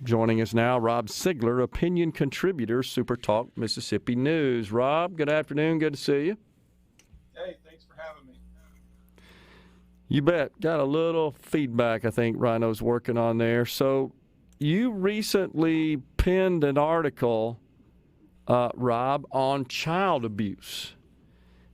Joining us now, Rob Sigler, opinion contributor, SuperTalk Mississippi News. Rob, good afternoon. Good to see you. Hey, thanks for having me. You bet. Got a little feedback, I think Rhino's working on there. So you recently penned an article, Rob, on child abuse.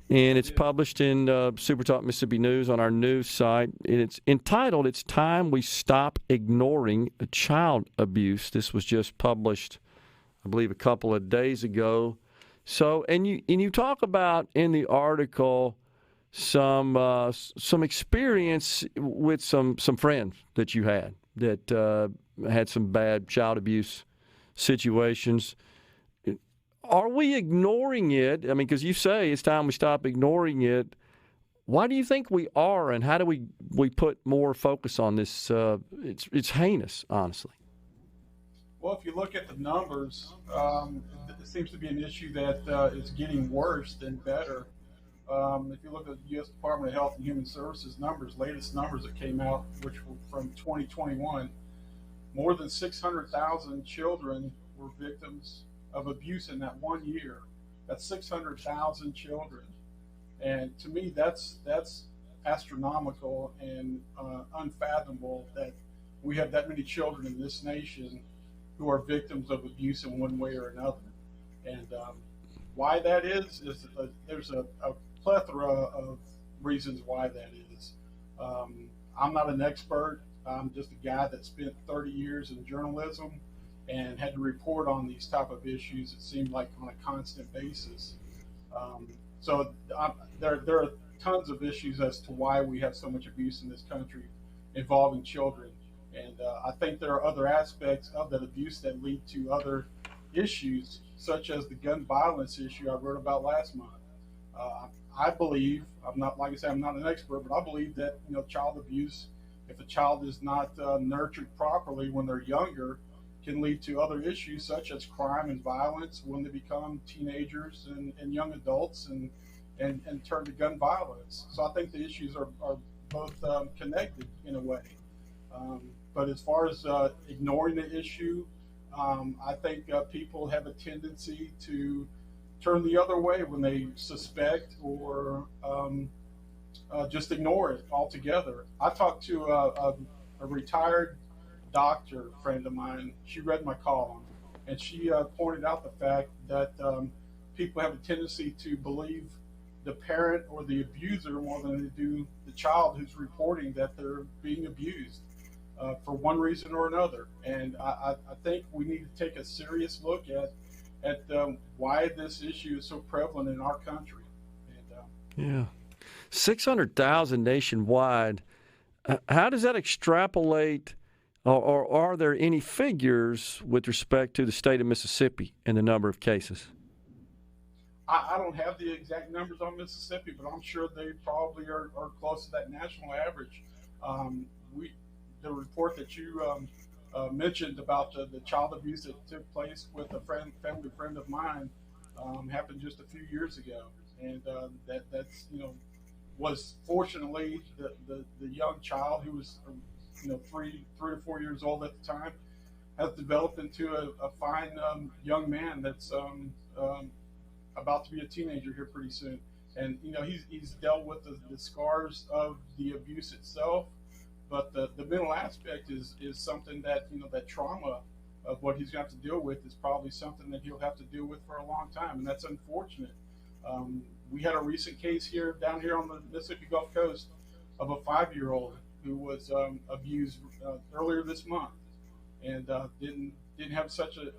And it's published in SuperTalk Mississippi News on our news site. And it's entitled, "It's Time We Stop Ignoring Child Abuse." This was just published, I believe, a couple of days ago. So, and you talk about in the article some experience with some friends that you had that had some bad child abuse situations. Are we ignoring it? I mean, because you say it's time we stop ignoring it. Why do you think we are, and how do we put more focus on this? It's heinous, honestly. Well, if you look at the numbers, it seems to be an issue that is getting worse than better. If you look at the U.S. Department of Health and Human Services numbers, latest numbers that came out, which were from 2021, more than 600,000 children were victims of abuse in that 1 year. That's 600,000 children, and to me, that's astronomical and unfathomable that we have that many children in this nation who are victims of abuse in one way or another. And why that is there's a plethora of reasons why that is. I'm not an expert. I'm just a guy that spent 30 years in journalism and had to report on these type of issues, it seemed like, on a constant basis. There are tons of issues as to why we have so much abuse in this country involving children. And I think there are other aspects of that abuse that lead to other issues, such as the gun violence issue I wrote about last month. I believe, I'm not, like I said, I'm not an expert, but I believe that, child abuse, if a child is not nurtured properly when they're younger, can lead to other issues such as crime and violence when they become teenagers and young adults and turn to gun violence. So I think the issues are both connected in a way. But as far as ignoring the issue, I think people have a tendency to turn the other way when they suspect or just ignore it altogether. I talked to a retired doctor friend of mine. She read my column, and she pointed out the fact that people have a tendency to believe the parent or the abuser more than they do the child who's reporting that they're being abused for one reason or another. And I think we need to take a serious look at why this issue is so prevalent in our country. And, yeah, 600,000 nationwide. How does that extrapolate? Or are there any figures with respect to the state of Mississippi and the number of cases? I don't have the exact numbers on Mississippi, but I'm sure they probably are close to that national average. The report that you mentioned about the child abuse that took place with a family friend of mine happened just a few years ago, and that's was fortunately the young child who was 3 to 4 years old at the time has developed into a fine young man that's about to be a teenager here pretty soon. And he's dealt with the scars of the abuse itself, but the mental aspect is something that that trauma of what he's got to deal with is probably something that he'll have to deal with for a long time, and that's unfortunate. We had a recent case down here on the Mississippi Gulf Coast of a 5-year-old who was abused earlier this month, and didn't have such an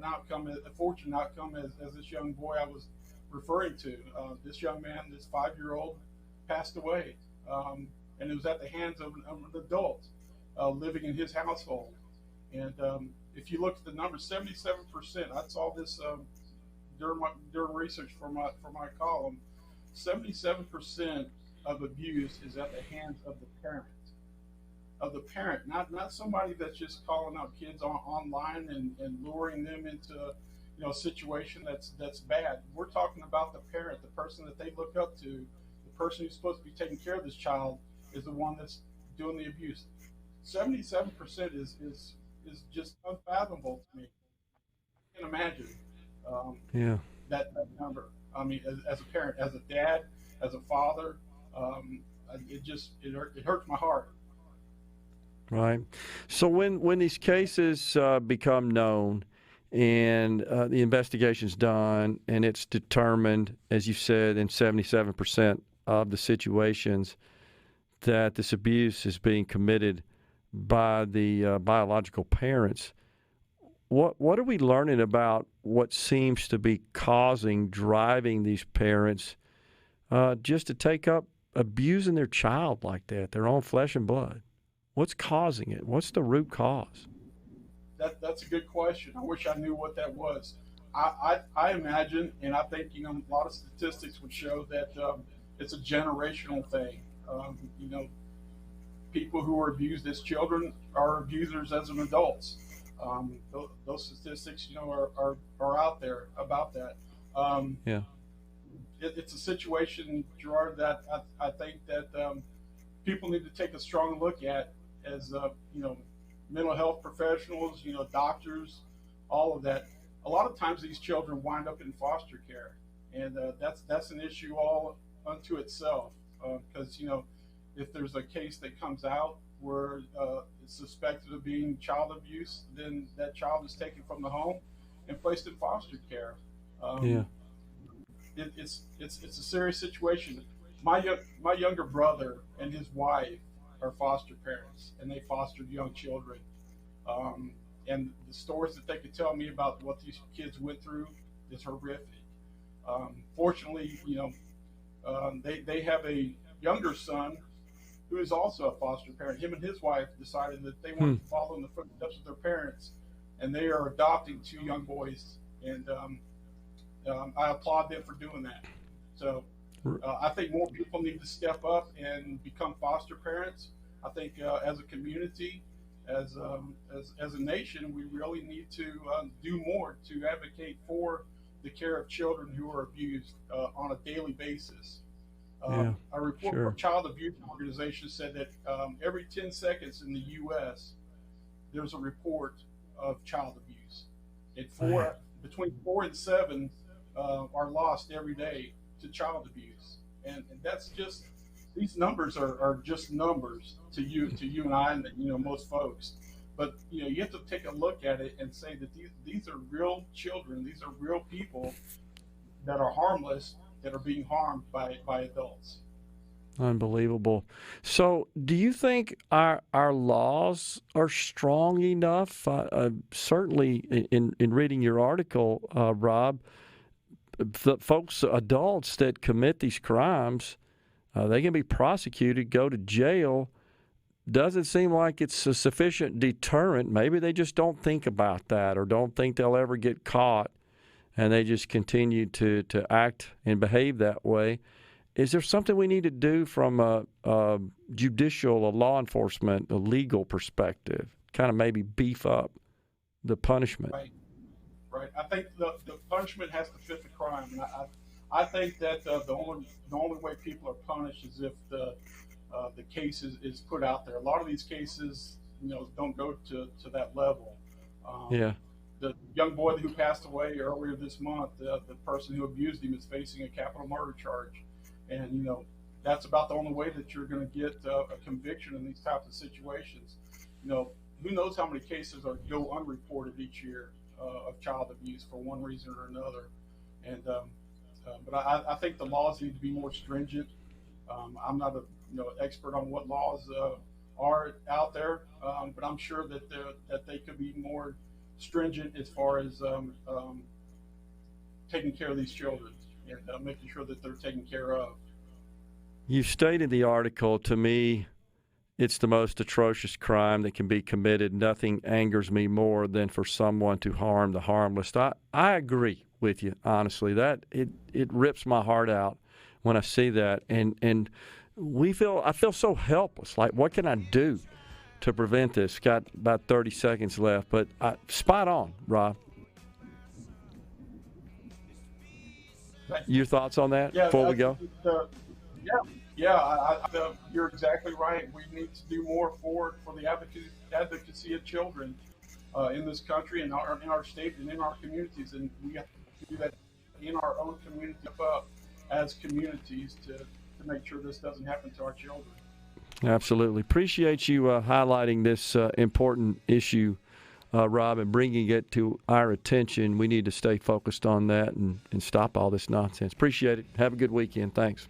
outcome, a fortunate outcome as this young boy I was referring to. This young man, this 5-year-old, passed away, and it was at the hands of an adult living in his household. And if you look at the numbers, 77%. I saw this during research for my column. 77% of abuse is at the hands of the parent. Not somebody that's just calling out kids online and luring them into a situation that's bad. We're talking about the parent, the person that they look up to, the person who's supposed to be taking care of this child is the one that's doing the abuse. 77% is is just unfathomable to me. I can imagine um, Yeah. that number. I mean, as a parent, as a dad, as a father, um, it hurts my heart. Right. So when these cases become known and the investigation's done and it's determined, as you said, in 77% of the situations that this abuse is being committed by the biological parents, what are we learning about what seems to be driving these parents just to take up abusing their child like that, their own flesh and blood? What's causing it? What's the root cause? That's a good question. I wish I knew what that was. I imagine, and I think a lot of statistics would show that it's a generational thing. People who are abused as children are abusers as an adults. Those statistics, are out there about that. Um, Yeah. it's a situation, Gerard, that I think that people need to take a strong look at as mental health professionals, doctors, all of that. A lot of times these children wind up in foster care, and that's an issue all unto itself. Because if there's a case that comes out where it's suspected of being child abuse, then that child is taken from the home and placed in foster care. Yeah. Um, it's a serious situation. My younger brother and his wife are foster parents, and they fostered young children. Um, and the stories that they could tell me about what these kids went through is horrific. Fortunately, they have a younger son who is also a foster parent. Him and his wife decided that they Hmm. wanted to follow in the footsteps of their parents, and they are adopting two young boys. And I applaud them for doing that. So I think more people need to step up and become foster parents. I think as a community, as a nation, we really need to do more to advocate for the care of children who are abused on a daily basis. Yeah. A report from Sure. Child Abuse Organization said that every 10 seconds in the U.S. there's a report of child abuse. And Man. between 4 and 7 are lost every day to child abuse, and that's just these numbers are just numbers to you and I, and most folks. But you have to take a look at it and say that these are real children, these are real people that are harmless that are being harmed by adults. Unbelievable. So, do you think our laws are strong enough? Certainly, in reading your article, Rob, the folks, adults that commit these crimes, they can be prosecuted, go to jail. Doesn't seem like it's a sufficient deterrent. Maybe they just don't think about that or don't think they'll ever get caught, and they just continue to act and behave that way. Is there something we need to do from a judicial, a law enforcement, a legal perspective, kind of maybe beef up the punishment? Right. Right. I think the punishment has to fit the crime. And I think that the only way people are punished is if the case is put out there. A lot of these cases, don't go to that level. Um, Yeah. the young boy who passed away earlier this month, the person who abused him is facing a capital murder charge, and that's about the only way that you're going to get a conviction in these types of situations. You know, who knows how many cases go unreported each year of child abuse for one reason or another. And but I think the laws need to be more stringent. I'm not a expert on what laws are out there, but I'm sure that they could be more stringent as far as taking care of these children and making sure that they're taken care of. You stated in the article, to me, it's the most atrocious crime that can be committed. Nothing angers me more than for someone to harm the harmless. I agree with you, honestly. That it rips my heart out when I see that. And I feel so helpless. Like, what can I do to prevent this? Got about 30 seconds left, but spot on, Rob. Your thoughts on that Yeah, before we go? yeah, yeah. You're exactly right. We need to do more for the advocacy of children. in this country, in our state, and in our communities, and we have to do that in our own community up as communities to make sure this doesn't happen to our children. Absolutely. Appreciate you highlighting this important issue, Rob, and bringing it to our attention. We need to stay focused on that and stop all this nonsense. Appreciate it. Have a good weekend. Thanks.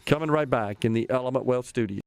Coming right back in the Element Wealth Studio.